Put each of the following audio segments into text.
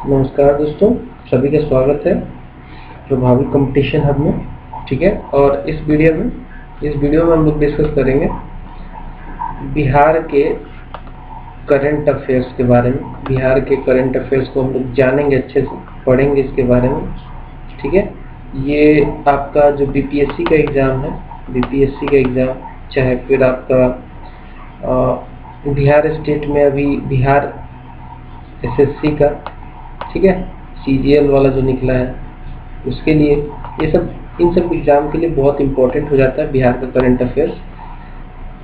नमस्कार दोस्तों, सभी का स्वागत है प्रभावी कंपटीशन हब में। ठीक है, और इस वीडियो में हम लोग डिस्कस करेंगे बिहार के करंट अफेयर्स के बारे में। बिहार के करंट अफेयर्स को हम लोग जानेंगे, अच्छे से पढ़ेंगे इसके बारे में। ठीक है, ये आपका जो बीपीएससी का एग्ज़ाम है, बीपीएससी का एग्ज़ाम, चाहे फिर आपका बिहार स्टेट में अभी बिहार एसएससी का, ठीक है, सीजीएल वाला जो निकला है, उसके लिए ये सब, इन सब एग्ज़ाम के लिए बहुत इंपॉर्टेंट हो जाता है बिहार का करंट अफेयर्स।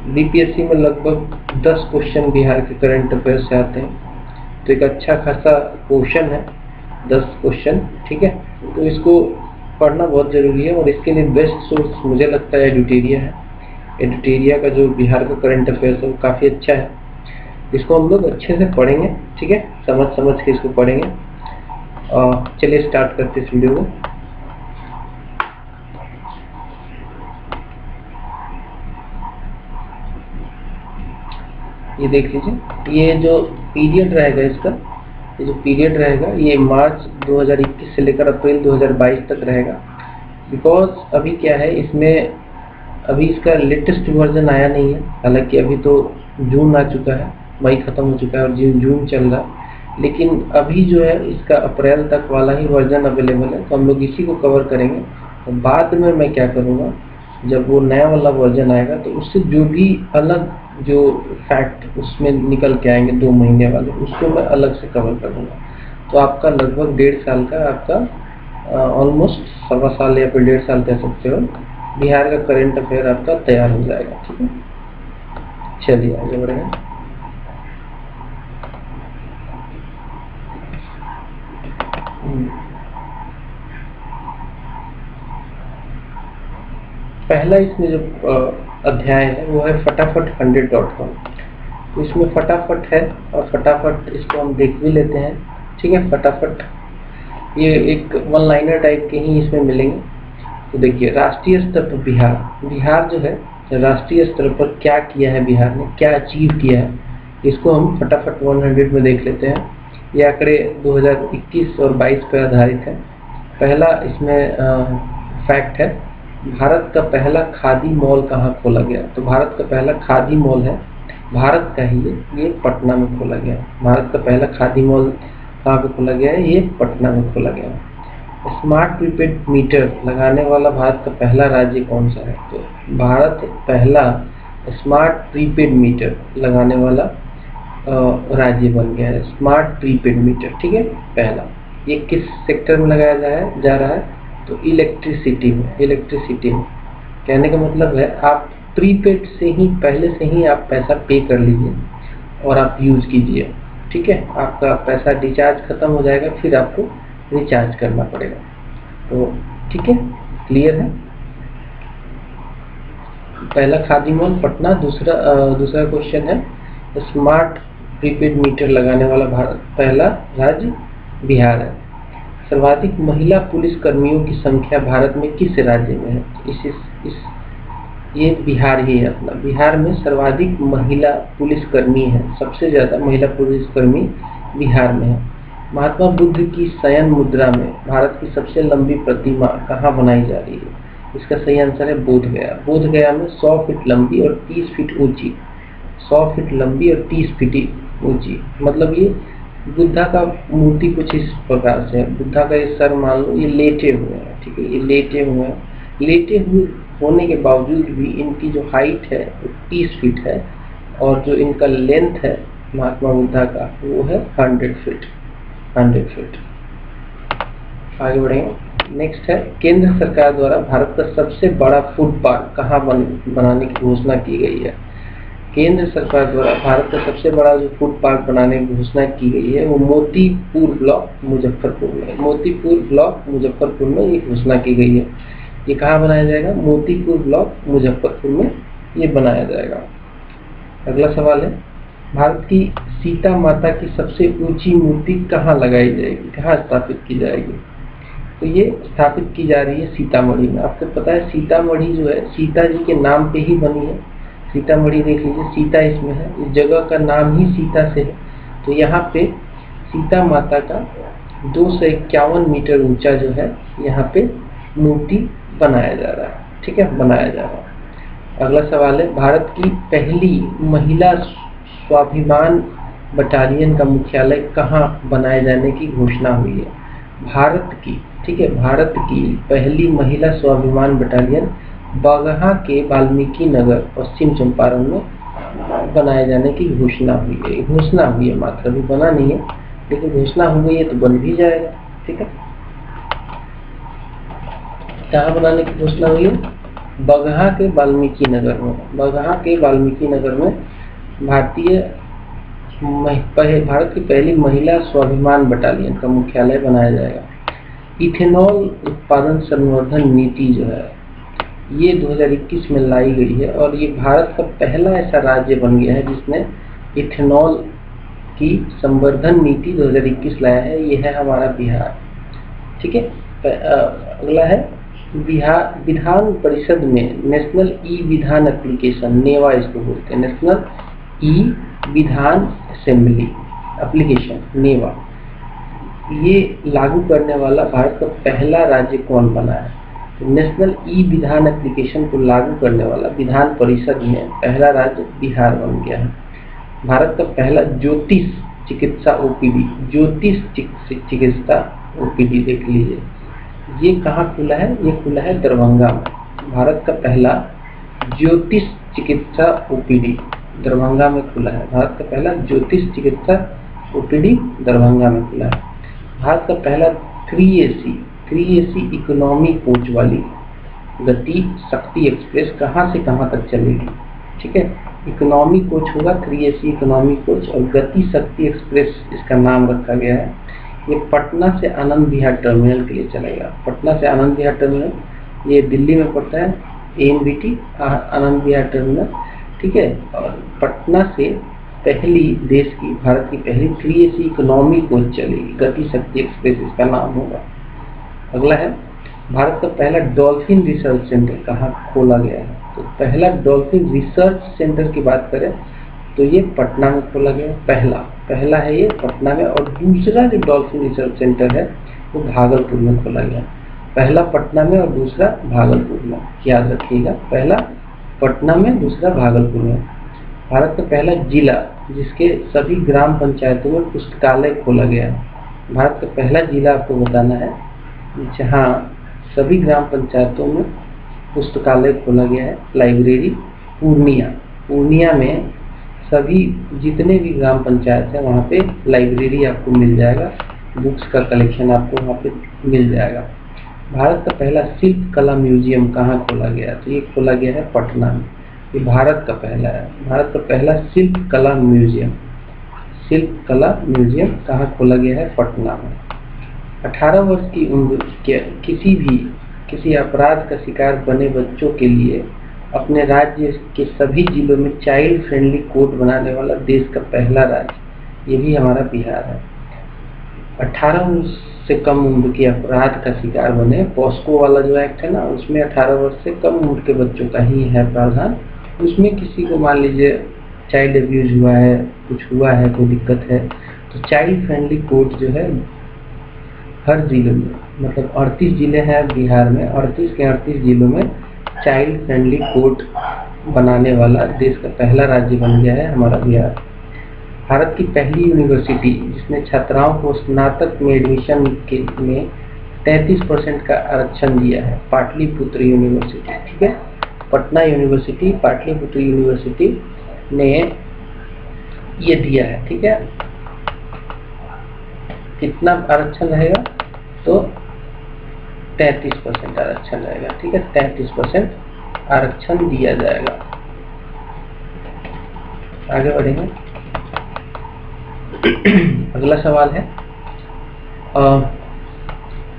बीपीएससी में लगभग 10 क्वेश्चन बिहार के करंट अफेयर्स से आते हैं, तो एक अच्छा खासा क्वेश्चन है, 10 क्वेश्चन। ठीक है, तो इसको पढ़ना बहुत ज़रूरी है, और इसके लिए बेस्ट सोर्स मुझे लगता है एडुटेरिया है। एडुटेरिया का जो बिहार का करंट अफेयर्स है वो काफ़ी अच्छा है। इसको हम लोग अच्छे से पढ़ेंगे, ठीक है, समझ के इसको पढ़ेंगे। चलिए स्टार्ट करते इस वीडियो को। ये देख लीजिए, ये जो पीरियड रहेगा इसका, ये जो पीरियड रहेगा ये मार्च 2021 से लेकर अप्रैल 2022 तक रहेगा। बिकॉज अभी क्या है, इसमें अभी इसका लेटेस्ट वर्जन आया नहीं है। हालांकि अभी तो जून आ चुका है, मई खत्म हो चुका है और जून चल रहा है, लेकिन अभी जो है इसका अप्रैल तक वाला ही वर्जन अवेलेबल है, तो हम लोग इसी को कवर करेंगे। तो बाद में मैं क्या करूँगा, जब वो नया वाला वर्जन आएगा तो उससे जो भी अलग जो फैक्ट उसमें निकल के आएंगे 2 महीने वाले, उसको मैं अलग से कवर करूँगा। तो आपका लगभग 1.5 साल का, आपका ऑलमोस्ट 1.25 साल या फिर 1.5 साल कह सकते हो, बिहार का करंट अफेयर आपका तैयार हो जाएगा। ठीक है, चलिए आगे बढ़ेंगे। पहला इसमें जो अध्याय है वो है फटाफट 100.com। तो इसमें फटाफट है, और फटाफट इसको हम देख भी लेते हैं। ठीक है, फटाफट ये एक वन लाइनर टाइप के ही इसमें मिलेंगे। तो देखिए, राष्ट्रीय स्तर पर बिहार जो है, राष्ट्रीय स्तर पर क्या किया है बिहार ने, क्या अचीव किया है, इसको हम फटाफट 100 में देख लेते हैं। ये आंकड़े 2021 और 22 पर आधारित है। पहला इसमें फैक्ट है, भारत का पहला खादी मॉल कहाँ खोला गया। तो भारत का पहला खादी मॉल है, भारत का ही ये पटना में खोला गया। भारत का पहला खादी मॉल कहाँ पे खोला गया है, ये पटना में खोला गया। स्मार्ट प्रीपेड मीटर लगाने वाला भारत का पहला राज्य कौन सा है। तो भारत पहला स्मार्ट प्रीपेड मीटर लगाने वाला राज्य बन गया है, स्मार्ट प्रीपेड मीटर। ठीक है, पहला। ये किस सेक्टर में लगाया जा रहा है, तो इलेक्ट्रिसिटी में। कहने का मतलब है, आप प्रीपेड से ही, पहले से ही आप पैसा पे कर लीजिए और आप यूज कीजिए। ठीक है, आपका पैसा डिस्चार्ज खत्म हो जाएगा, फिर आपको रिचार्ज करना पड़ेगा। तो ठीक है, क्लियर है। पहला खादी मॉल पटना। दूसरा क्वेश्चन है, स्मार्ट प्रीपेड मीटर लगाने वाला भारत पहला राज्य बिहार है। सर्वाधिक महिला पुलिस कर्मियों की संख्या भारत में किस राज्य में है। ये बिहार ही है अपना। बिहार में सर्वाधिक महिला पुलिसकर्मी है, सबसे ज़्यादा महिला पुलिसकर्मी बिहार में है। महात्मा बुद्ध की शयन मुद्रा में भारत की सबसे लंबी प्रतिमा कहाँ बनाई जा रही है। इसका सही आंसर है बोधगया। बोधगया में 100 फीट लंबी और 30 फीट ऊंची, 100 फीट लंबी और 30 फीट ऊंची। मतलब ये बुद्धा का मूर्ति कुछ इस प्रकार से है। बुद्धा का ये सर मान लो ये लेटे हुए हैं। ठीक है, ये लेटे हुए होने के बावजूद भी इनकी जो हाइट है वो 30 फीट है, और जो इनका लेंथ है महात्मा बुद्धा का वो है 100 फीट। आगे बढ़ेंगे। नेक्स्ट है, केंद्र सरकार द्वारा भारत का सबसे बड़ा फूड पार्क कहाँ बनाने की घोषणा की गई है। केंद्र सरकार द्वारा भारत का सबसे बड़ा जो फूड पार्क बनाने की घोषणा की गई है वो मोतीपुर ब्लॉक मुजफ्फरपुर में ये घोषणा की गई है। ये कहाँ बनाया जाएगा, मोतीपुर ब्लॉक मुजफ्फरपुर में ये बनाया जाएगा। अगला सवाल है, भारत की सीता माता की सबसे ऊंची मूर्ति कहाँ लगाई जाएगी, कहाँ स्थापित की जाएगी। तो ये स्थापित की जा रही है सीतामढ़ी में। आपको पता है सीतामढ़ी जो है सीता जी के नाम पे ही बनी है। सीतामढ़ी देख लीजिए, सीता इसमें है, इस जगह का नाम ही सीता से है। तो यहाँ पे सीता माता का 251 मीटर ऊंचा जो है यहाँ पे मूर्ति बनाया जा रहा है, ठीक है, बनाया जा रहा है। अगला सवाल है, भारत की पहली महिला स्वाभिमान बटालियन का मुख्यालय कहाँ बनाए जाने की घोषणा हुई है? भारत की, ठीक है, भारत की पहली महिला स्वाभिमान बटालियन बगहा के वाल्मीकि नगर पश्चिम चंपारण में बनाए जाने की घोषणा हुई है। घोषणा हुई है, मात्र अभी बना नहीं है, लेकिन घोषणा हो गई है तो बन भी जाएगा, ठीक है। कहाँ बनाने की घोषणा हुई है? बगहा के वाल्मीकि नगर में। बगहा के वाल्मीकि नगर में भारत की पहली महिला स्वाभिमान बटालियन का मुख्यालय बनाया जाएगा। इथेनॉल उत्पादन संवर्धन नीति जो है ये 2021 में लाई गई है और ये भारत का पहला ऐसा राज्य बन गया है जिसने इथेनॉल की संवर्धन नीति 2021 लाया है। ये है हमारा बिहार, ठीक है। अगला है, बिहार विधान परिषद में नेशनल ई विधान एप्लीकेशन, नेवा इसको बोलते हैं, नेशनल ई विधान असेंबली एप्लीकेशन, नेवा, ये लागू करने वाला भारत का पहला राज्य कौन बना है? तो नेशनल ई विधान एप्लीकेशन को लागू करने वाला विधान परिषद में पहला राज्य बिहार बन गया है। भारत का पहला ज्योतिष चिकित्सा ओपीडी, ज्योतिष चिकित्सा ओपीडी देख लीजिए, ये कहाँ खुला है? ये खुला है दरभंगा में। भारत का पहला ज्योतिष चिकित्सा ओपीडी दरभंगा में खुला है। भारत का पहला ज्योतिष चिकित्सा ओपीडी दरभंगा में खुला है। भारत का पहला 3AC इकोनॉमी कोच वाली गति शक्ति एक्सप्रेस कहाँ से कहाँ तक चलेगी? ठीक है, इकोनॉमी कोच होगा 3AC इकोनॉमी कोच, और गति शक्ति एक्सप्रेस इसका नाम रखा गया है। ये पटना से आनंद विहार टर्मिनल के लिए चलेगा। पटना से आनंद विहार टर्मिनल, ये दिल्ली में पड़ता है, ANVT आनंद विहार टर्मिनल, ठीक है। और पटना से पहली देश की, भारत की पहली 3AC इकोनॉमी कोच चलेगी, गति शक्ति एक्सप्रेस इसका नाम होगा। अगला है, भारत का पहला डॉल्फिन रिसर्च सेंटर कहाँ खोला गया है? तो पहला डॉल्फिन रिसर्च सेंटर की बात करें तो ये पटना में खोला गया, पहला है ये पटना में, और दूसरा जो डॉल्फिन रिसर्च सेंटर है वो भागलपुर में खोला गया। पहला पटना में और दूसरा भागलपुर में, याद रखिएगा, पहला पटना में, दूसरा भागलपुर में। भारत का पहला जिला जिसके सभी ग्राम पंचायतों में पुस्तकालय खोला गया है। भारत का पहला जिला आपको बताना है जहाँ सभी ग्राम पंचायतों में पुस्तकालय खोला गया है, लाइब्रेरी, पूर्णिया में सभी जितने भी ग्राम पंचायत है वहाँ पे लाइब्रेरी आपको मिल जाएगा, बुक्स का कलेक्शन आपको वहाँ पे मिल जाएगा। भारत का पहला शिल्प कला म्यूजियम कहाँ खोला गया? तो ये खोला गया है पटना में। ये भारत का पहला है, भारत का पहला शिल्प कला म्यूजियम कहाँ खोला गया है? पटना में। 18 वर्ष की उम्र के किसी अपराध का शिकार बने बच्चों के लिए अपने राज्य के सभी जिलों में चाइल्ड फ्रेंडली कोर्ट बनाने वाला देश का पहला राज्य ये भी हमारा बिहार है। 18 वर्ष से कम उम्र के अपराध का शिकार बने, पॉस्को वाला जो एक्ट है ना, उसमें 18 वर्ष से कम उम्र के बच्चों का ही है प्रावधान। उसमें किसी को मान लीजिए चाइल्ड अब्यूज हुआ है, कुछ हुआ है, कोई दिक्कत है, तो चाइल्ड फ्रेंडली कोर्ट जो है हर जिले में, मतलब 38 जिले हैं बिहार में, 38 के 38 जिलों में चाइल्ड फ्रेंडली कोर्ट बनाने वाला देश का पहला राज्य बन गया है हमारा बिहार। भारत की पहली यूनिवर्सिटी जिसने छात्राओं को स्नातक में एडमिशन में 33% का आरक्षण दिया है, पाटलिपुत्र यूनिवर्सिटी, ठीक है। पटना यूनिवर्सिटी, पाटलिपुत्र यूनिवर्सिटी ने ये दिया है, ठीक है। कितना आरक्षण रहेगा? तो 33% आरक्षण रहेगा, ठीक है, 33% आरक्षण दिया जाएगा। आगे बढ़ेंगे। अगला सवाल है,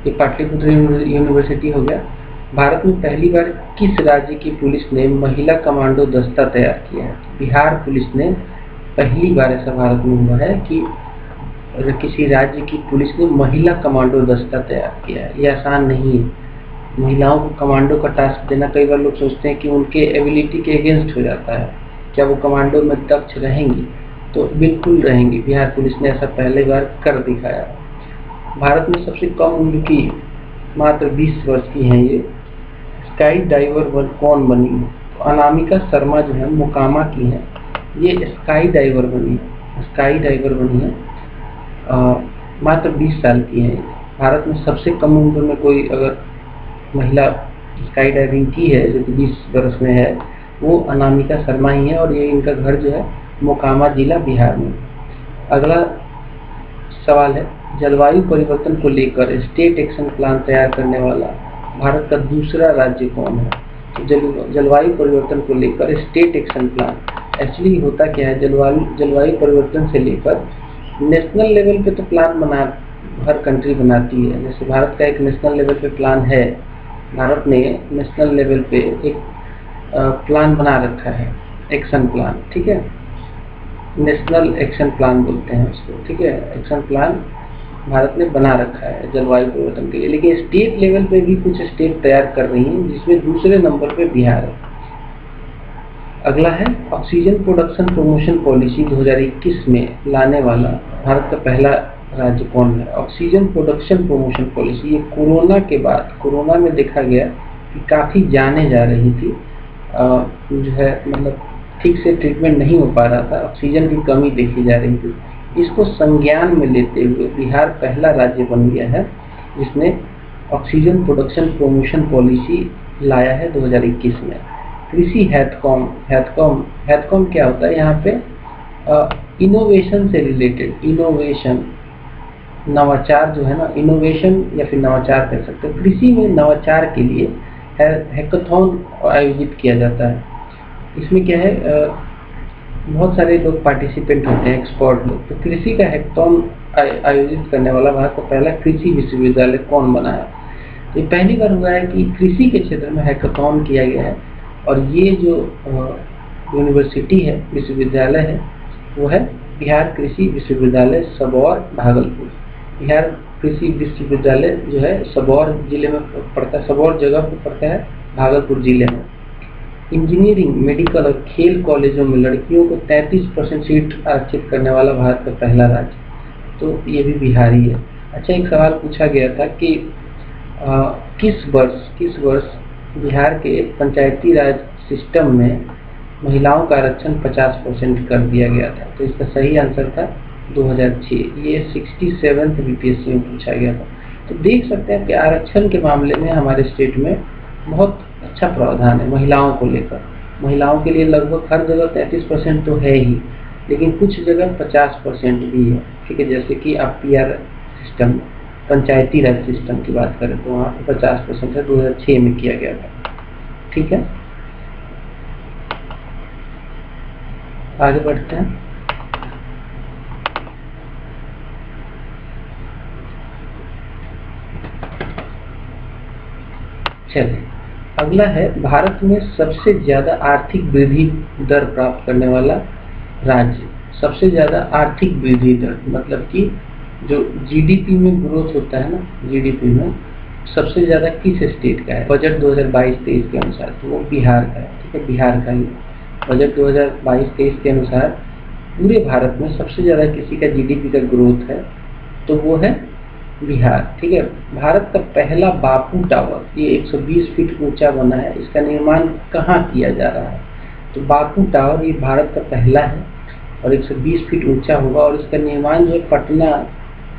ये पाटलिपुत्र यूनिवर्सिटी हो गया। भारत में पहली बार किस राज्य की पुलिस ने महिला कमांडो दस्ता तैयार किया है? बिहार पुलिस ने पहली बार, ऐसा भारत में हुआ है कि किसी राज्य की पुलिस ने महिला कमांडो दस्ता तैयार किया है। ये आसान नहीं है, महिलाओं को कमांडो का टास्क देना। कई बार लोग सोचते हैं कि उनके एबिलिटी के अगेंस्ट हो जाता है, क्या वो कमांडो में दक्ष रहेंगी? तो बिल्कुल रहेंगी। बिहार पुलिस ने ऐसा पहली बार कर दिखाया। भारत में सबसे कम उम्र की मात्र 20 वर्ष की हैं ये स्काई डाइवर कौन बनी? तो अनामिका शर्मा जो है मोकामा की हैं, ये स्काई डाइवर बनी है। मात्र 20 साल की हैं। भारत में सबसे कम उम्र में कोई अगर महिला स्काई डाइविंग की है जो कि 20 वर्ष में है, वो अनामिका शर्मा ही है और ये इनका घर जो है मोकामा जिला बिहार में। अगला सवाल है, जलवायु परिवर्तन को लेकर स्टेट एक्शन प्लान तैयार करने वाला भारत का दूसरा राज्य कौन है? तो जलवायु परिवर्तन को लेकर स्टेट एक्शन प्लान एक्चुअली होता क्या है, जलवायु परिवर्तन से लेकर नेशनल लेवल पे तो प्लान हर कंट्री बनाती है। जैसे भारत का एक नेशनल लेवल पे प्लान है, भारत ने नेशनल लेवल पे एक प्लान बना रखा है, एक्शन प्लान, ठीक है, नेशनल एक्शन प्लान बोलते हैं उसको, ठीक है, एक्शन प्लान भारत ने बना रखा है जलवायु परिवर्तन के लिए। लेकिन स्टेट लेवल पे भी कुछ स्टेट तैयार कर रही हैं, जिसमें दूसरे नंबर पे बिहार है। अगला है, ऑक्सीजन प्रोडक्शन प्रमोशन पॉलिसी 2021 में लाने वाला भारत का पहला राज्य कौन है? ऑक्सीजन प्रोडक्शन प्रमोशन पॉलिसी ये कोरोना के बाद, कोरोना में देखा गया कि काफ़ी जाने जा रही थी, जो है मतलब ठीक से ट्रीटमेंट नहीं हो पा रहा था, ऑक्सीजन की कमी देखी जा रही थी। इसको संज्ञान में लेते हुए बिहार पहला राज्य बन गया है जिसने ऑक्सीजन प्रोडक्शन प्रमोशन पॉलिसी लाया है 2021 में। कृषि हैथकॉम क्या होता है? यहाँ पे इनोवेशन से रिलेटेड, इनोवेशन नवाचार जो है ना, इनोवेशन या फिर नवाचार कह सकते हैं, कृषि में नवाचार के लिए हैकाथॉन आयोजित किया जाता है। इसमें क्या है, बहुत सारे लोग पार्टिसिपेंट होते हैं, एक्सपर्ट लोग। तो कृषि का हैकाथॉन आयोजित करने वाला भारत का पहला कृषि विश्वविद्यालय कौन बना है? तो ये पहली बार हुआ है कि कृषि के क्षेत्र में हैकाथॉन किया गया है और ये जो यूनिवर्सिटी है, विश्वविद्यालय है, वो है बिहार कृषि विश्वविद्यालय सबौर भागलपुर। बिहार कृषि विश्वविद्यालय जो है सबौर जिले में पड़ता है, सबौर जगह पर पड़ता है, भागलपुर जिले में। इंजीनियरिंग, मेडिकल और खेल कॉलेजों में लड़कियों को 33% सीट आरक्षित करने वाला भारत का पहला राज्य, तो ये भी बिहार ही है। अच्छा, एक सवाल पूछा गया था कि किस वर्ष बिहार के पंचायती राज सिस्टम में महिलाओं का आरक्षण 50% कर दिया गया था? तो इसका सही आंसर था 2006। ये 67th बीपीएससी में पूछा गया था। तो देख सकते हैं कि आरक्षण के मामले में हमारे स्टेट में बहुत अच्छा प्रावधान है महिलाओं को लेकर। महिलाओं के लिए लगभग हर जगह 33% तो है ही, लेकिन कुछ जगह 50% भी है, ठीक है। जैसे कि आप पीआर सिस्टम, पंचायती राज सिस्टम की बात करें तो वहाँ पे 50% है, 2006 में किया गया था, ठीक है। आगे बढ़ते हैं। चलिए, अगला है, भारत में सबसे ज्यादा आर्थिक वृद्धि दर प्राप्त करने वाला राज्य। सबसे ज्यादा आर्थिक वृद्धि दर मतलब कि जो जीडीपी में ग्रोथ होता है ना, जीडीपी में सबसे ज्यादा किस स्टेट का है? बजट 2022-23 के अनुसार तो वो बिहार का है, ठीक है, बिहार का ही। बजट 2022-23 के अनुसार पूरे भारत में सबसे ज्यादा किसी का जीडीपी का ग्रोथ है तो वो है बिहार, ठीक है। भारत का पहला बापू टावर, ये 120 फीट ऊंचा बना है, इसका निर्माण कहाँ किया जा रहा है? तो बापू टावर ये भारत का पहला है और 120 फीट ऊंचा होगा और इसका निर्माण जो है पटना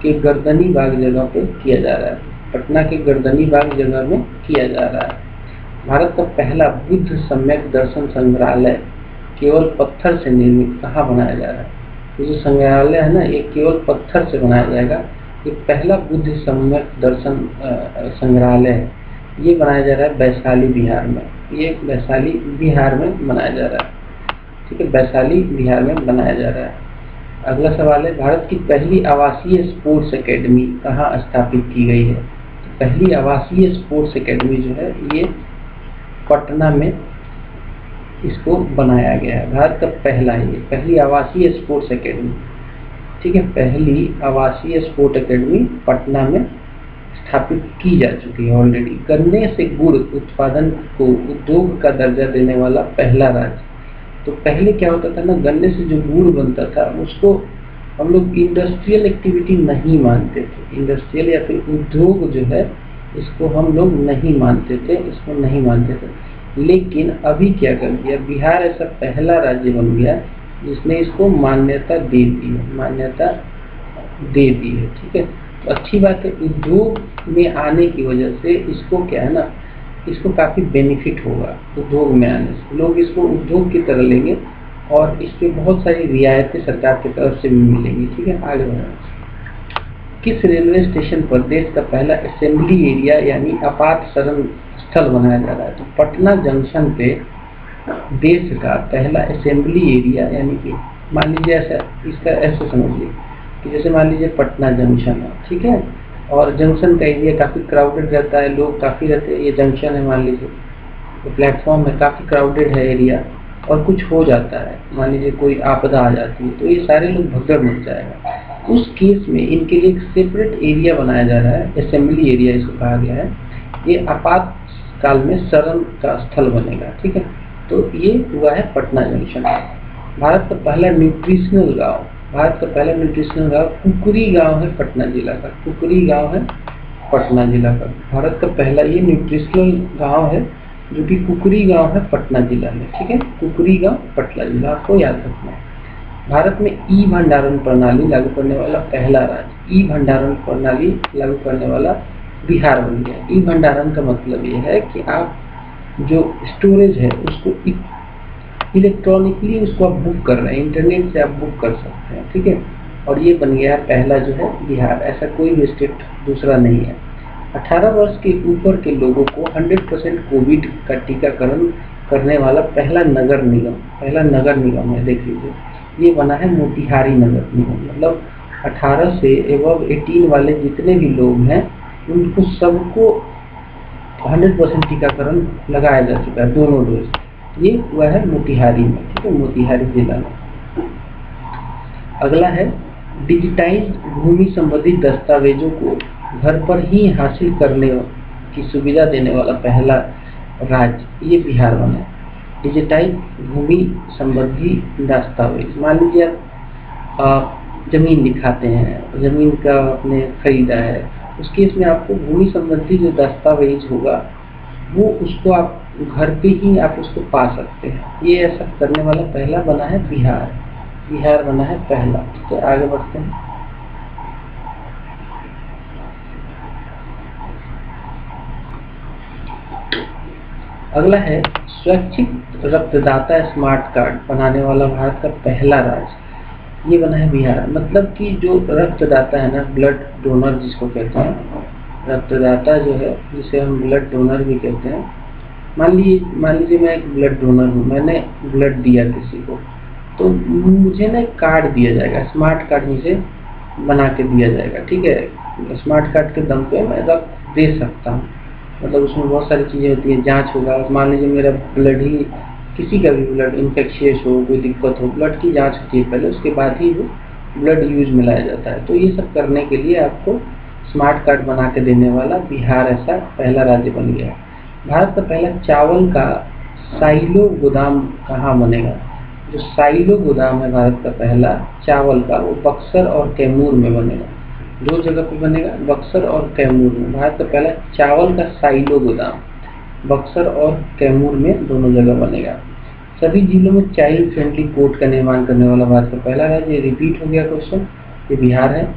के गर्दनी बाग जगह पे किया जा रहा है, पटना के गर्दनी बाग जगह में किया जा रहा है। भारत का पहला बुद्ध सम्यक दर्शन संग्रहालय केवल पत्थर से निर्मित कहाँ बनाया जा रहा है? ये जो संग्रहालय है ना, ये केवल पत्थर से बनाया जाएगा। ये पहला बुद्ध सम्यक दर्शन संग्रहालय है, ये बनाया जा रहा है वैशाली बिहार में। ये वैशाली बिहार में बनाया जा रहा है, ठीक है, वैशाली बिहार में बनाया जा रहा है। अगला सवाल है, भारत की पहली आवासीय स्पोर्ट्स एकेडमी कहाँ स्थापित की गई है? तो पहली आवासीय स्पोर्ट्स एकेडमी जो है ये पटना में इसको बनाया गया है। भारत का पहली आवासीय स्पोर्ट्स एकेडमी, ठीक है, पहली आवासीय स्पोर्ट एकेडमी पटना में स्थापित की जा चुकी है ऑलरेडी। गन्ने से गुड़ उत्पादन को उद्योग का दर्जा देने वाला पहला राज्य। तो पहले क्या होता था ना, गन्ने से जो गुड़ बनता था उसको हम लोग इंडस्ट्रियल एक्टिविटी नहीं मानते थे, इंडस्ट्रियल या फिर उद्योग जो है इसको हम लोग नहीं मानते थे, इसको नहीं मानते थे। लेकिन अभी क्या कर दिया, बिहार ऐसा पहला राज्य बन गया जिसने इसको मान्यता दे दी है, मान्यता दे दी है। ठीक है, तो अच्छी बात है। उद्योग में आने की वजह से इसको क्या है ना, इसको काफी बेनिफिट होगा। उद्योग में आने से लोग इसको उद्योग की तरह लेंगे और इस पे बहुत सारी रियायतें सरकार की तरफ से भी मिलेंगी। ठीक है, आगे बढ़ना। किस रेलवे स्टेशन पर देश का पहला असेंबली एरिया यानी आपात शरण स्थल बनाया जा रहा है? तो पटना जंक्शन पे देश का पहला असेंबली एरिया, यानी कि मान लीजिए ऐसा, इसका ऐसे समझिए कि जैसे मान लीजिए पटना जंक्शन है, ठीक है, और जंक्शन का एरिया काफी क्राउडेड रहता है, लोग काफी रहते हैं। ये जंक्शन है मान लीजिए, तो प्लेटफॉर्म में काफी क्राउडेड है एरिया, और कुछ हो जाता है, मान लीजिए कोई आपदा आ जाती है, तो ये सारे लोग भगदड़ मच जाएगा। उस केस में इनके लिए एक सेपरेट एरिया बनाया जा रहा है, असेंबली एरिया इसको कहा गया है। ये आपात काल में शरण का स्थल बनेगा। ठीक है, तो ये हुआ है पटना जंक्शन। भारत का पहला न्यूट्रिशनल गांव, भारत का पहला न्यूट्रिशनल गांव कुकरी गांव है, पटना जिला का। कुकरी गांव है पटना जिला का। भारत का पहला ये न्यूट्रिशनल गांव है जो कि कुकरी गांव है पटना जिला में। ठीक है, कुकरी गांव पटना जिला, आपको याद रखना है। भारत में ई भंडारण प्रणाली लागू करने वाला पहला राज्य, ई भंडारण प्रणाली लागू करने वाला बिहार बन गया। ई भंडारण का मतलब ये है कि आप जो स्टोरेज है उसको इलेक्ट्रॉनिकली उसको आप बुक कर रहे हैं, इंटरनेट से आप बुक कर सकते हैं। ठीक है, और ये बन गया पहला जो है बिहार, ऐसा कोई भी स्टेट दूसरा नहीं है। 18 वर्ष के ऊपर के लोगों को 100% कोविड का टीकाकरण करने वाला पहला नगर निगम, पहला नगर निगम है, देख लीजिए, ये बना है मोतिहारी नगर निगम। मतलब 18 से एबव 18 वाले जितने भी लोग हैं उनको सबको 100% टीकाकरण लगाया जा चुका है, दोनों डोज। ये हुआ है मोतिहारी में। ठीक है, मोतिहारी जिला में। अगला है डिजिटाइज्ड भूमि संबंधी दस्तावेजों को घर पर ही हासिल करने की सुविधा देने वाला पहला राज्य, ये बिहार बना। डिजिटाइज भूमि संबंधी दस्तावेज, मान लीजिए आप जमीन दिखाते हैं, जमीन का आपने खरीदा है, उस केस में आपको भूमि संबंधी जो दस्तावेज होगा वो उसको आप घर पे ही आप उसको पा सकते हैं। ये ऐसा करने वाला पहला बना है बिहार, बिहार बना है पहला। ठीक है, आगे बढ़ते हैं। अगला है स्वैच्छिक रक्तदाता स्मार्ट कार्ड बनाने वाला भारत का पहला राज्य, ये बना है बिहार। मतलब कि जो रक्तदाता है ना, ब्लड डोनर जिसको कहते हैं, रक्तदाता जो है जिसे हम ब्लड डोनर भी कहते हैं। मान लीजिए मैं एक ब्लड डोनर हूँ, मैंने ब्लड दिया किसी को, तो मुझे ना एक कार्ड दिया जाएगा, स्मार्ट कार्ड मुझे बना के दिया जाएगा। ठीक है, स्मार्ट कार्ड के दम पे मैं रक्त दे सकता हूँ। मतलब उसमें बहुत सारी चीज़ें होती हैं, जांच होगा, मान लीजिए मेरा ब्लड ही, किसी का भी ब्लड इन्फेक्शियस हो, कोई दिक्कत हो, ब्लड की जांच होती है पहले, उसके बाद ही वो ब्लड यूज में लाया जाता है। तो ये सब करने के लिए आपको स्मार्ट कार्ड बना के देने वाला बिहार ऐसा पहला राज्य बन गया। भारत का पहला चावल का साइलो गोदाम कहाँ बनेगा? जो साइलो गोदाम है भारत का पहला चावल का, वो बक्सर और कैमूर में बनेगा। दो जगह पे बनेगा, बक्सर और कैमूर में। भारत का पहला चावल का साइलो गोदाम बक्सर और कैमूर में दोनों जगह बनेगा। सभी जिलों में चाइल्ड फ्रेंडली कोर्ट का निर्माण करने वाला भारत का पहला राज्य, रिपीट हो गया क्वेश्चन, ये बिहार है।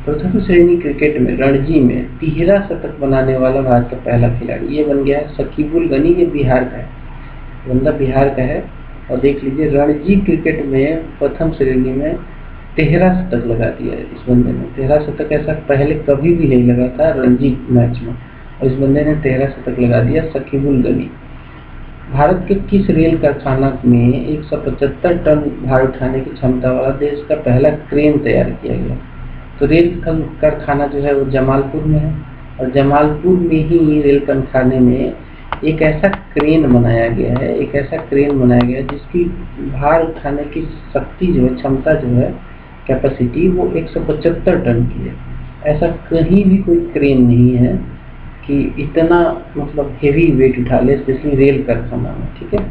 प्रथम श्रेणी क्रिकेट में रणजी में 13 शतक बनाने वाला भारत का पहला खिलाड़ी, ये बन गया है शकीबुल गनी, ये बिहार का है, बंदा बिहार का है। और देख लीजिए रणजी क्रिकेट में प्रथम श्रेणी में 13 शतक लगा दिया है इस बंदे ने। 13 शतक ऐसा पहले कभी भी नहीं लगा था रणजी मैच में, और इस बंदे ने 13 शतक लगा दिया, शकीबुल गनी। भारत के किस रेल कारखाना में 175 टन भार उठाने की क्षमता वाला देश का पहला क्रेन तैयार किया गया? तो रेल कारखाना जो है वो जमालपुर में है, और जमालपुर में ही रेल कारखाने में एक ऐसा क्रेन बनाया गया है, एक ऐसा क्रेन बनाया गया है जिसकी भार उठाने की शक्ति जो है, क्षमता जो है, कैपेसिटी, वो 175 टन की है। ऐसा कहीं भी कोई क्रेन नहीं है कि इतना मतलब हेवी वेट उठा ले, स्पेशली रेल कारखाना में। ठीक है,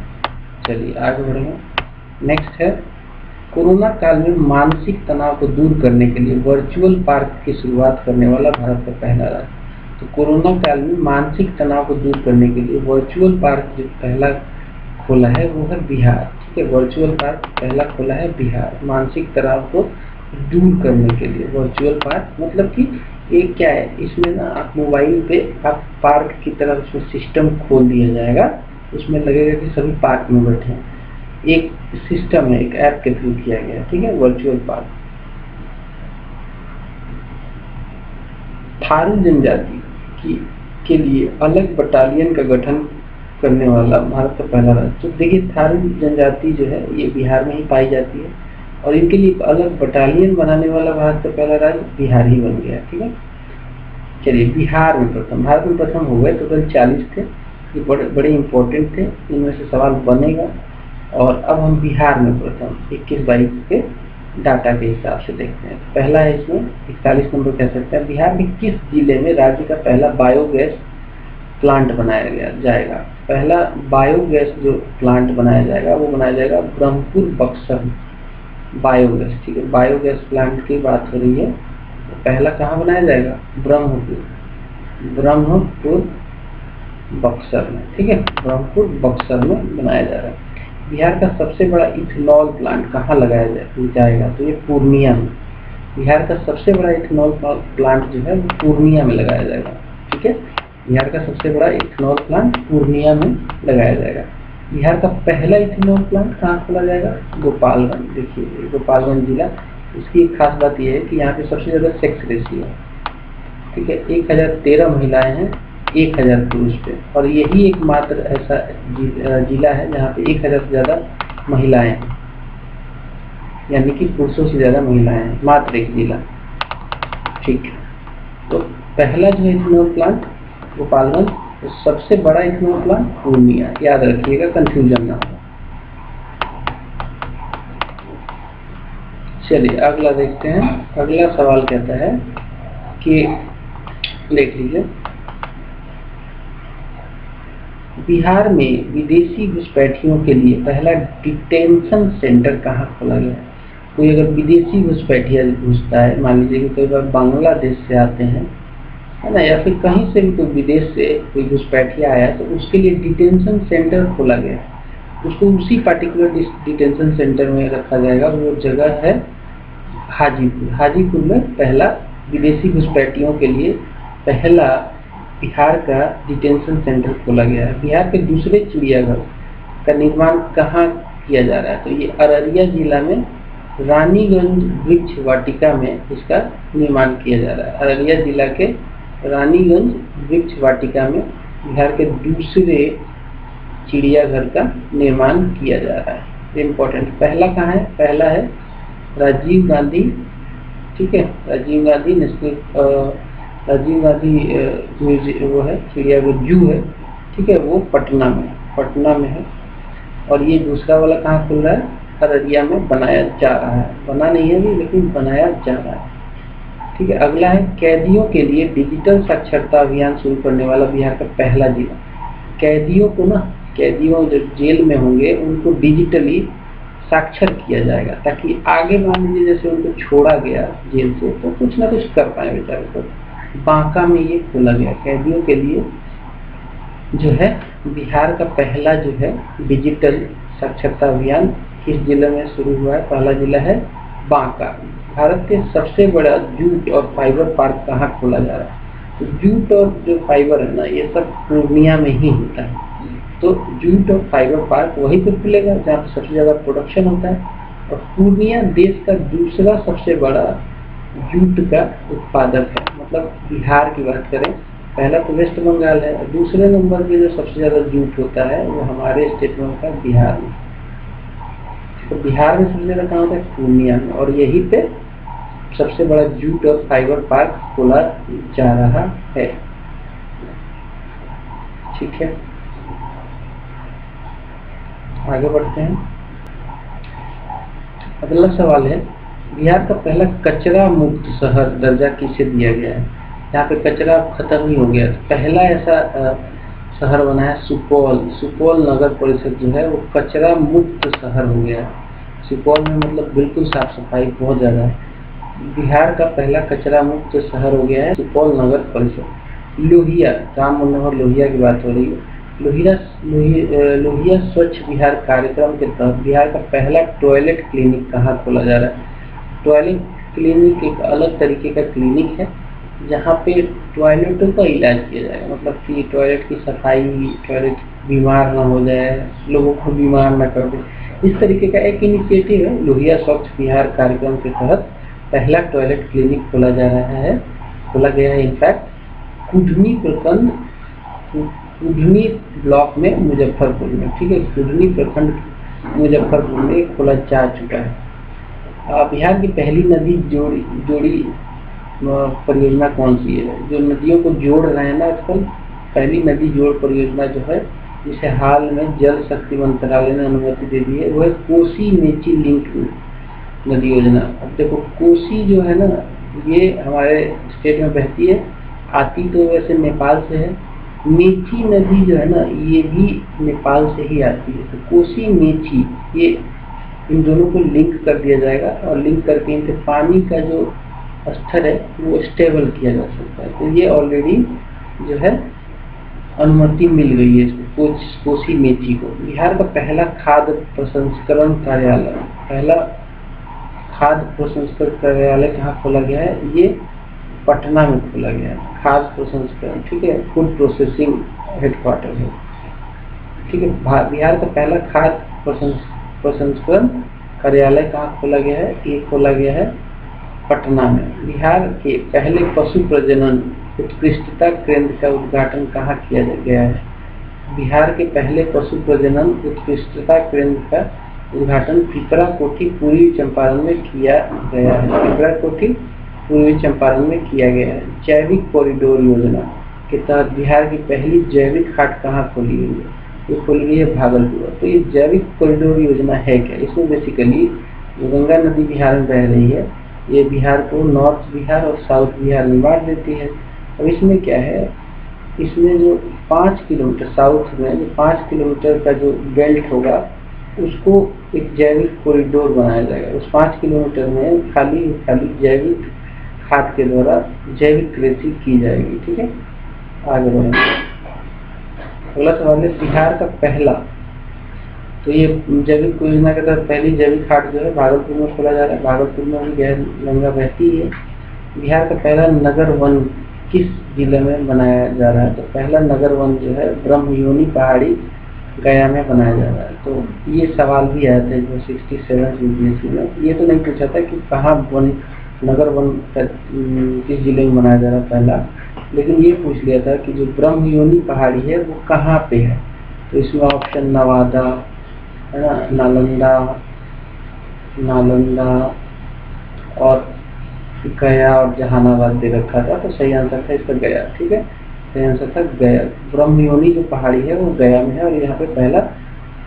चलिए आगे बढ़ेंगे। नेक्स्ट है कोरोना काल में मानसिक तनाव को दूर करने के लिए वर्चुअल पार्क की शुरुआत करने वाला भारत का पहला राज्य। तो कोरोना काल में मानसिक तनाव को दूर करने के लिए वर्चुअल पार्क जो पहला खोला है वो है बिहार। ठीक है, वर्चुअल पार्क पहला खोला है बिहार, मानसिक तनाव को दूर करने के लिए वर्चुअल पार्क। मतलब कि एक क्या है, इसमें ना आप मोबाइल पे आप पार्क की तरह उसमें सिस्टम खोल दिया जाएगा, उसमें लगेगा कि सभी पार्क में बैठे हैं। एक सिस्टम है, एक ऐप के थ्रू किया गया। ठीक है, वर्चुअल पार्क। थारू जनजाति के लिए अलग बटालियन का गठन करने वाला भारत का पहला राज्य। तो देखिए, थारू जनजाति जो है ये बिहार में ही पाई जाती है और इनके लिए अलग बटालियन बनाने वाला भारत का पहला राज्य बिहार ही बन गया। ठीक है, चलिए बिहार में प्रथम, भारत में प्रथम हो गए। टोटल 40 थे, ये बड़े इंपॉर्टेंट थे, इनमें से सवाल बनेगा। और अब हम बिहार में प्रथम 21-22 के डाटा के हिसाब से देखते हैं। पहला है इसमें 41 नंबर कह सकते हैं। बिहार के किस जिले में राज्य का पहला बायोगैस प्लांट बनाया जाएगा? पहला बायोगैस जो प्लांट बनाया जाएगा वो बनाया जाएगा ब्रह्मपुर बक्सर बायोगैस। ठीक है, बायोगैस प्लांट की बात हो रही है। तो पहला कहाँ बनाया जाएगा? ब्रह्मपुर बक्सर में। ठीक है, ब्रह्मपुर बक्सर में बनाया जा रहा है। बिहार का सबसे बड़ा इथेनॉल प्लांट कहाँ लगाया जाएगा? तो ये पूर्णिया में। बिहार का सबसे बड़ा इथेनॉल प्लांट जो है वो पूर्णिया में लगाया जाएगा। ठीक है, बिहार का सबसे बड़ा इथेनॉल प्लांट पूर्णिया में लगाया जाएगा। बिहार का पहला इथेनॉल प्लांट कहाँ खोला जाएगा? गोपालगंज। देखिए, गोपालगंज जिला, इसकी एक खास बात यह है कि यहाँ पे सबसे ज़्यादा सेक्स रेशियो है। ठीक है, 1013 महिलाएं हैं 1000 पुरुष पे, और यही एकमात्र ऐसा जिला है जहाँ पे 1000 से ज़्यादा महिलाएं हैं, यानी कि पुरुषों से ज़्यादा महिलाएं हैं, मात्र एक जिला। ठीक है, तो पहला जो है इथेनॉल प्लांट गोपालगंज, तो सबसे बड़ा इथेनॉल प्लांट पूर्णिया। याद रखिएगा, कंफ्यूजन ना हो। चलिए अगला देखते हैं। अगला सवाल कहता है कि देख लीजिए, बिहार में विदेशी घुसपैठियों के लिए पहला डिटेंशन सेंटर कहाँ खोला गया है? कोई अगर विदेशी घुसपैठिया घुसता है, मान लीजिए कि कई बार बांग्लादेश से आते हैं, है ना, या फिर कहीं से भी कोई विदेश से कोई घुसपैठिया आया, तो उसके लिए डिटेंशन सेंटर खोला गया है। उसको उसी पार्टिकुलर डिटेंशन सेंटर में रखा जाएगा। वो जगह है हाजीपुर। हाजीपुर में पहला विदेशी घुसपैठियों के लिए पहला बिहार का डिटेंशन सेंटर खोला गया है। बिहार के दूसरे चिड़ियाघर का निर्माण कहाँ किया जा रहा है? तो ये अररिया जिला में रानीगंज वृक्ष वाटिका में इसका निर्माण किया जा रहा है। अररिया जिला के रानीगंज वृक्ष वाटिका में बिहार के दूसरे चिड़ियाघर का निर्माण किया जा रहा है। इम्पोर्टेंट, पहला कहाँ है? पहला है राजीव गांधी। ठीक है, राजीव गांधी नेशनल राजीव गांधी म्यूजियम वो है, चिड़ियाघर जू है। ठीक है, वो पटना में है। और ये दूसरा वाला कहाँ खुल रहा है? अररिया में बनाया जा रहा है। बना नहीं है अभी, लेकिन बनाया जा रहा है। ठीक है, अगला है कैदियों के लिए डिजिटल साक्षरता अभियान शुरू करने वाला बिहार का पहला जिला। कैदियों को ना, कैदियों जो जेल में होंगे उनको डिजिटली साक्षर किया जाएगा, ताकि आगे मान लीजिए जैसे उनको छोड़ा गया जेल से तो कुछ ना कुछ कर पाए बेचारे को। बांका में ये खोला गया कैदियों के लिए जो है बिहार का पहला जो है डिजिटल साक्षरता अभियान। किस जिले में शुरू हुआ है? पहला जिला है बांका। भारत के सबसे बड़ा जूट और फाइबर पार्क कहाँ खोला जा रहा है? तो जूट और जो फाइबर है ना, ये सब पूर्णिया में ही होता है। तो जूट और फाइबर पार्क वहीं पर खुलेगा जहाँ पर सबसे ज़्यादा प्रोडक्शन होता है। और पूर्णिया देश का दूसरा सबसे बड़ा जूट का उत्पादक है। मतलब बिहार की बात करें, पहला तो वेस्ट बंगाल है, और दूसरे नंबर पे जो सबसे ज़्यादा जूट होता है वो हमारे स्टेट में होता है बिहार में। तो बिहार में सबसे ज़्यादा कहाँ होता है? पूर्णिया में। और यहीं पे सबसे बड़ा जूट और फाइबर पार्क खोला जा रहा है। ठीक है, आगे बढ़ते हैं। अगला सवाल है, बिहार का पहला कचरा मुक्त शहर दर्जा किसे दिया गया है? यहाँ पे कचरा खत्म ही हो गया। पहला ऐसा शहर बना है सुपौल। सुपौल नगर परिषद जो है वो कचरा मुक्त शहर हो गया। सुपौल में मतलब बिल्कुल साफ सफाई बहुत ज़्यादा है। बिहार का पहला कचरा मुक्त शहर हो गया है सुपौल नगर परिषद। लोहिया, राम मनोहर लोहिया की बात हो रही है। लोहिया स्वच्छ बिहार कार्यक्रम के तहत बिहार का पहला टॉयलेट क्लिनिक कहाँ खोला जा रहा है? टॉयलेट क्लिनिक एक अलग तरीके का क्लिनिक है जहाँ पे टॉयलेटों का इलाज किया जाएगा, मतलब कि टॉयलेट की सफाई, टॉयलेट बीमार ना हो जाए, लोगों को बीमार ना कर दे, इस तरीके का एक इनिशिएटिव है। लोहिया स्वच्छ बिहार कार्यक्रम के तहत पहला टॉयलेट क्लिनिक खोला गया है। इनफैक्ट कुढ़नी प्रखंड, कुढ़नी ब्लॉक में मुजफ्फरपुर में, ठीक है, कुढ़नी प्रखंड मुजफ्फरपुर में खोला जा चुका है। बिहार की पहली नदी जोड़ी परियोजना कौन सी है? जो नदियों को जोड़ रहे हैं ना आजकल, पहली नदी जोड़ परियोजना जो है, जिसे हाल में जल शक्ति मंत्रालय ने अनुमति दे दी है, वो है कोसी मेची लिंक नदी योजना। अब देखो कोसी जो है ना, ये हमारे स्टेट में बहती है, आती तो वैसे नेपाल से है। मेची नदी जो है ना, ये भी नेपाल से ही आती है। तो कोसी मेची, ये इन दोनों को लिंक कर दिया जाएगा और लिंक करके इनके पानी का जो स्तर है वो स्टेबल किया जा सकता है। तो ये ऑलरेडी जो है अनुमति मिल गई है इसको, कोसी मेची को। बिहार का पहला खाद्य प्रसंस्करण कार्यालय कहाँ खोला गया है? ये पटना में खोला गया है। खाद्य प्रसंस्करण, ठीक है, फूड प्रोसेसिंग हेडक्वार्टर है, ठीक है। बिहार का पहला खाद्य प्रसंस्करण कार्यालय कहाँ खोला गया है? ये खोला गया है पटना में। बिहार के पहले पशु प्रजनन उत्कृष्टता केंद्र का उद्घाटन कहाँ किया गया है? बिहार के पहले पशु प्रजनन उत्कृष्टता केंद्र का उद्घाटन पिपरा कोठी पूर्वी चंपारण में किया गया है। पिपरा कोठी पूर्वी चंपारण में किया गया है। जैविक कॉरिडोर योजना के तहत बिहार की पहली जैविक हाट कहाँ खोली गई है? ये खोली गई है भागलपुर। तो ये जैविक कॉरिडोर योजना है क्या? इसमें बेसिकली गंगा नदी बिहार में बह रही है, ये बिहार को नॉर्थ बिहार और साउथ बिहार में बांट देती है। अब इसमें क्या है, इसमें जो 5 किलोमीटर साउथ में जो 5 किलोमीटर का जो बेल्ट होगा, उसको एक जैविक कॉरिडोर बनाया जाएगा। उस 5 किलोमीटर में खाली जैविक खाद के द्वारा जैविक कृषि की जाएगी, ठीक है। आगे बढ़ेंगे। अगला सवाल है बिहार का पहला, तो ये जैविक योजना के तहत पहली जैविक हाट जो है भागलपुर में खोला जा रहा है। भागलपुर में भी गंगा बहती है। बिहार का पहला नगर वन किस जिले में बनाया जा रहा है? तो पहला नगर वन जो है ब्रह्मयोनी पहाड़ी गया में बनाया जा रहा है। तो ये सवाल भी आया था जो 67 यूपीएससी में, ये तो नहीं पूछा था कि कहाँ नगर वन किस जिले में बनाया जा रहा है पहला, लेकिन ये पूछ लिया था कि जो ब्रह्मयोनी पहाड़ी है वो कहाँ पे है। तो इसमें ऑप्शन नवादा है ना, नालंदा और गया और जहानाबाद दे रखा था। तो सही आंसर था इसका गया, ठीक है, सही आंसर था गया। ब्रह्मयोनी जो पहाड़ी है वो गया में है और यहाँ पे पहला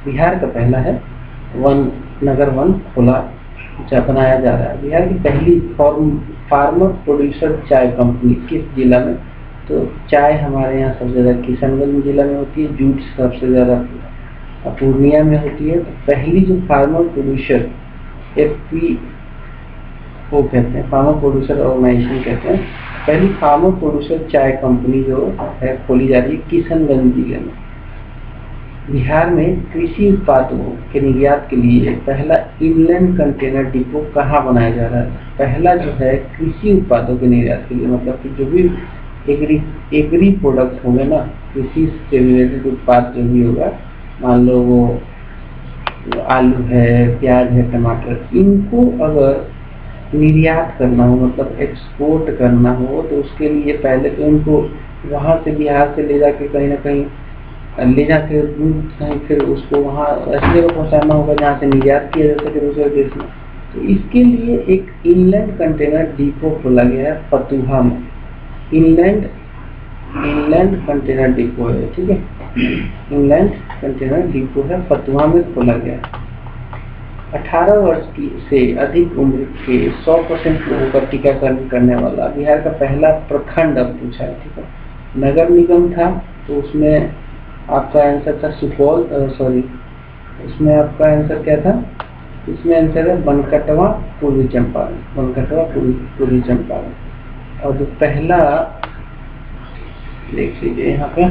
बिहार का पहला है नगर वन बनाया जा रहा है। बिहार की पहली फार्मर प्रोड्यूसर चाय कंपनी किस जिला में? तो चाय हमारे यहाँ सबसे ज़्यादा किशनगंज जिला में होती है, जूट सबसे ज़्यादा पूर्णिया में होती है। तो पहली जो फार्मर प्रोड्यूसर FPO कहते हैं, फार्मर प्रोड्यूसर ऑर्गेनाइजेशन कहते हैं, पहली फार्मर प्रोड्यूसर चाय कंपनी जो है खोली जा रही है किशनगंज जिले में। बिहार में कृषि उत्पादों के निर्यात के लिए पहला इनलैंड कंटेनर डिपो कहाँ बनाया जा रहा है? पहला जो है कृषि उत्पादों के निर्यात के लिए, मतलब कि जो भी एग्री प्रोडक्ट होंगे ना, कृषि से रिलेटेड उत्पाद जो भी होगा, मान लो वो आलू है, प्याज है, टमाटर, इनको अगर निर्यात करना हो, मतलब एक्सपोर्ट करना हो, तो उसके लिए पहले तो इनको वहाँ से बिहार से ले जाके कहीं ना कहीं ले जाके फिर उसको वहाँ ऐसे जगह पहुँचाना होगा जहाँ से निर्यात किया जा सके दूसरे देश में। तो इसके लिए एक इनलैंड कंटेनर डिपो खोला गया है फतुहा में। इनलैंड कंटेनर डिपो है, ठीक है, इनलैंड कंटेनर डिपो है, फतुहा में खोला गया है। 18 वर्ष की से अधिक उम्र के 100% लोगों का टीकाकरण करने वाला बिहार का पहला प्रखंड अब पूछा है, ठीक है। नगर निगम था तो उसमें आपका आंसर था सुपौल, उसमें आपका आंसर क्या था? इसमें आंसर है बनकटवा पूर्वी चंपारण, बनकटवा पूर्वी चंपारण। और जो पहला देख लीजिए यहाँ पे